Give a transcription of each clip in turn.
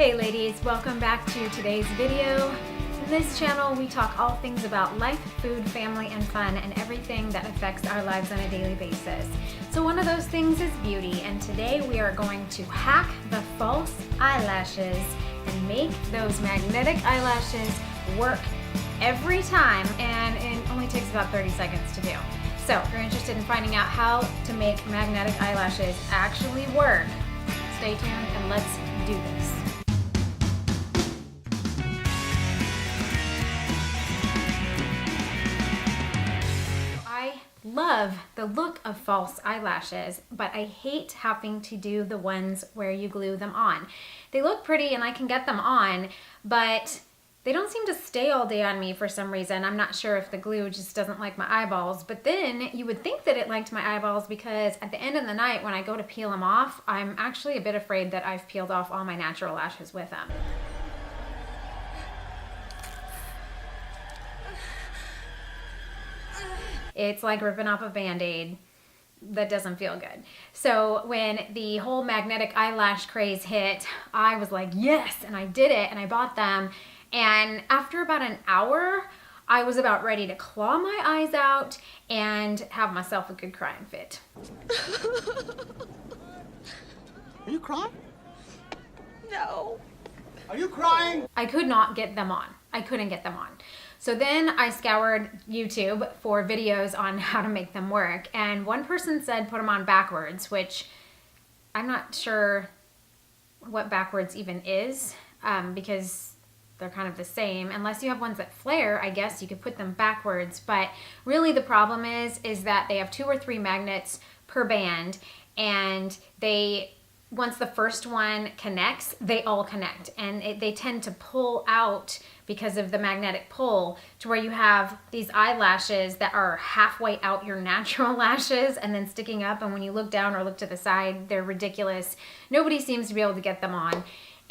Hey ladies, welcome back to today's video. In this channel, we talk all things about life, food, family, and fun, and everything that affects our lives on a daily basis. So one of those things is beauty, and today we are going to hack the false eyelashes and make those magnetic eyelashes work every time, and it only takes about 30 seconds to do. So if you're interested in finding out how to make magnetic eyelashes actually work, stay tuned and let's do this. I love the look of false eyelashes, but I hate having to do the ones where you glue them on. They look pretty and I can get them on, but they don't seem to stay all day on me for some reason. I'm not sure if the glue just doesn't like my eyeballs, but then you would think that it liked my eyeballs because at the end of the night when I go to peel them off, I'm actually a bit afraid that I've peeled off all my natural lashes with them. It's like ripping off a Band-Aid. That doesn't feel good. So when the whole magnetic eyelash craze hit, I was like, yes, and I did it, and I bought them. And after about an hour, I was about ready to claw my eyes out and have myself a good crying fit. Are you crying? No. Are you crying? I could not get them on. I couldn't get them on. So then I scoured YouTube for videos on how to make them work. And one person said put them on backwards, which I'm not sure what backwards even is because they're kind of the same. Unless you have ones that flare, I guess you could put them backwards. But really the problem is that they have 2 or 3 magnets per band, and once the first one connects, they all connect, and they tend to pull out because of the magnetic pull to where you have these eyelashes that are halfway out your natural lashes and then sticking up, and when you look down or look to the side, they're ridiculous. Nobody seems to be able to get them on.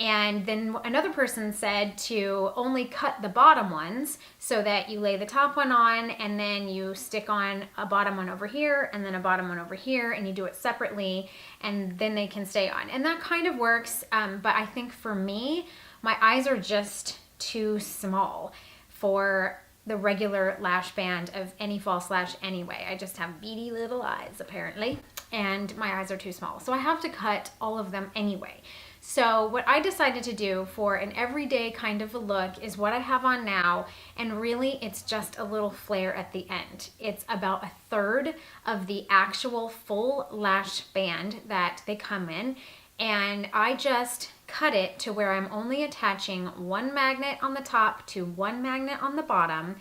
And then another person said to only cut the bottom ones so that you lay the top one on and then you stick on a bottom one over here and then a bottom one over here, and you do it separately and then they can stay on. And that kind of works, but I think for me, my eyes are just too small for the regular lash band of any false lash anyway. I just have beady little eyes apparently, and my eyes are too small. So I have to cut all of them anyway. So what I decided to do for an everyday kind of a look is what I have on now, and really it's just a little flare at the end. It's about 1/3 of the actual full lash band that they come in, and I just cut it to where I'm only attaching 1 magnet on the top to 1 magnet on the bottom,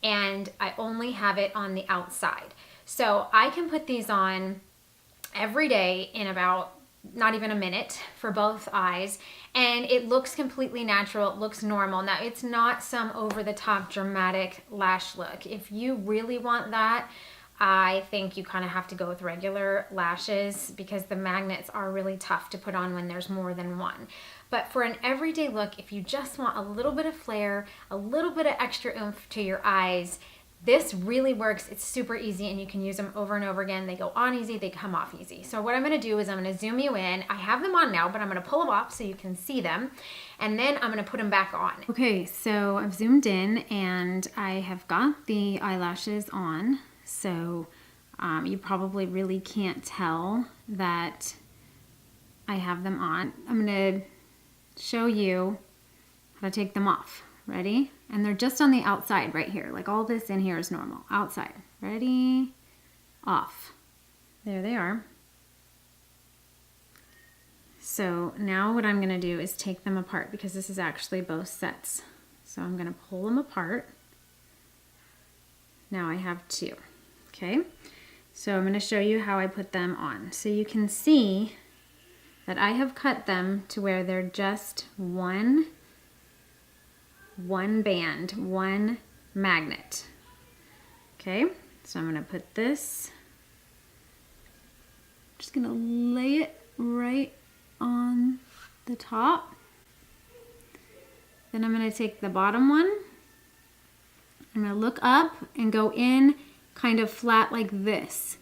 and I only have it on the outside. So I can put these on every day in about not even a minute for both eyes, and it looks completely natural. It looks normal. Now, it's not some over-the-top dramatic lash look. If you really want that, I think you kind of have to go with regular lashes because the magnets are really tough to put on when there's more than one. But for an everyday look, if you just want a little bit of flair, a little bit of extra oomph to your eyes, this really works. It's super easy and you can use them over and over again. They go on easy, they come off easy. So what I'm gonna do is I'm gonna zoom you in. I have them on now, but I'm gonna pull them off so you can see them. And then I'm gonna put them back on. Okay, so I've zoomed in and I have got the eyelashes on. So you probably really can't tell that I have them on. I'm gonna show you how to take them off. Ready? And they're just on the outside right here. Like all this in here is normal. Outside. Ready? Off. There they are. So now what I'm going to do is take them apart because this is actually both sets. So I'm going to pull them apart. Now I have 2. Okay? So I'm going to show you how I put them on. So you can see that I have cut them to where they're just one band, 1 magnet. Okay, so I'm gonna put this, just gonna lay it right on the top. Then I'm gonna take the bottom one, I'm gonna look up and go in kind of flat like this,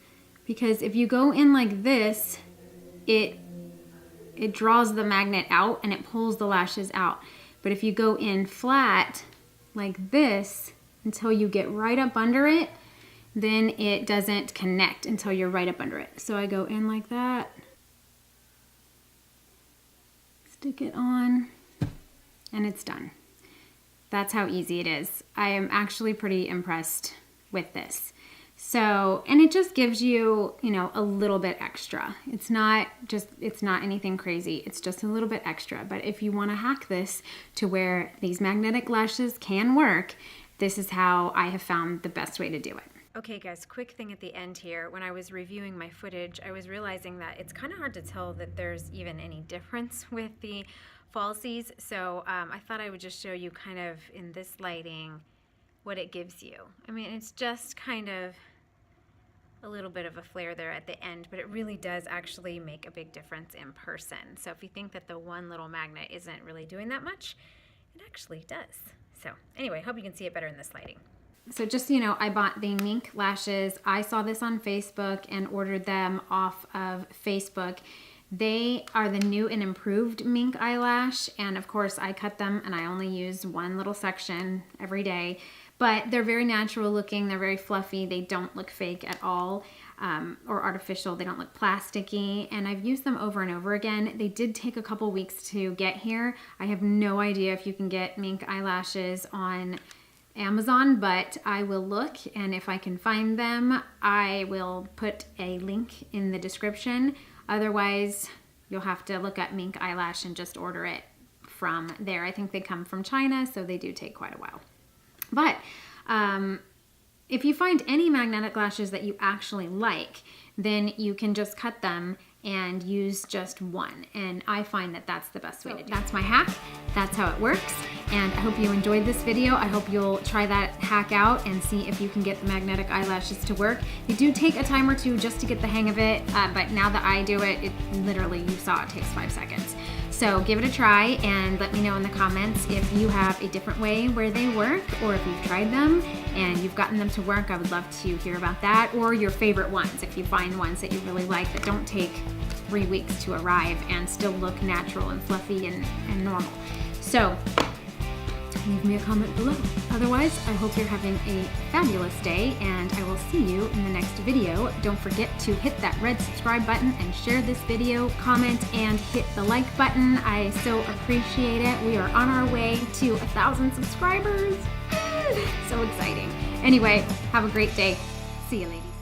because if you go in like this, it it draws the magnet out and it pulls the lashes out. But if you go in flat like this until you get right up under it, then it doesn't connect until you're right up under it. So I go in like that, stick it on, and it's done. That's how easy it is. I am actually pretty impressed with this. So, and it just gives you, you know, a little bit extra. It's not anything crazy. It's just a little bit extra. But if you want to hack this to where these magnetic lashes can work, this is how I have found the best way to do it. Okay guys, quick thing at the end here. When I was reviewing my footage, I was realizing that it's kind of hard to tell that there's even any difference with the falsies. So I thought I would just show you kind of in this lighting what it gives you. I mean, it's just kind of a little bit of a flare there at the end, but it really does actually make a big difference in person. So if you think that the one little magnet isn't really doing that much, it actually does. So anyway, hope you can see it better in this lighting. So just so you know, I bought the mink lashes. I saw this on Facebook and ordered them off of Facebook. They are the new and improved mink eyelash, and of course I cut them and I only use one little section every day. But they're very natural looking, they're very fluffy, they don't look fake at all or artificial, they don't look plasticky, and I've used them over and over again. They did take a couple weeks to get here. I have no idea if you can get mink eyelashes on Amazon, but I will look, and if I can find them, I will put a link in the description. Otherwise, you'll have to look at mink eyelash and just order it from there. I think they come from China, so they do take quite a while. But if you find any magnetic lashes that you actually like, then you can just cut them and use just one. And I find that that's the best way to do it. That's my hack. That's how it works. And I hope you enjoyed this video. I hope you'll try that hack out and see if you can get the magnetic eyelashes to work. They do take a time or two just to get the hang of it, but now that I do it, it literally, you saw it takes 5 seconds. So give it a try and let me know in the comments if you have a different way where they work, or if you've tried them and you've gotten them to work. I would love to hear about that, or your favorite ones, if you find ones that you really like that don't take 3 weeks to arrive and still look natural and fluffy and normal. So leave me a comment below. Otherwise, I hope you're having a fabulous day, and I will see you in the next video. Don't forget to hit that red subscribe button and share this video, comment, and hit the like button. I so appreciate it. We are on our way to 1,000 subscribers. So exciting. Anyway, have a great day. See you, ladies.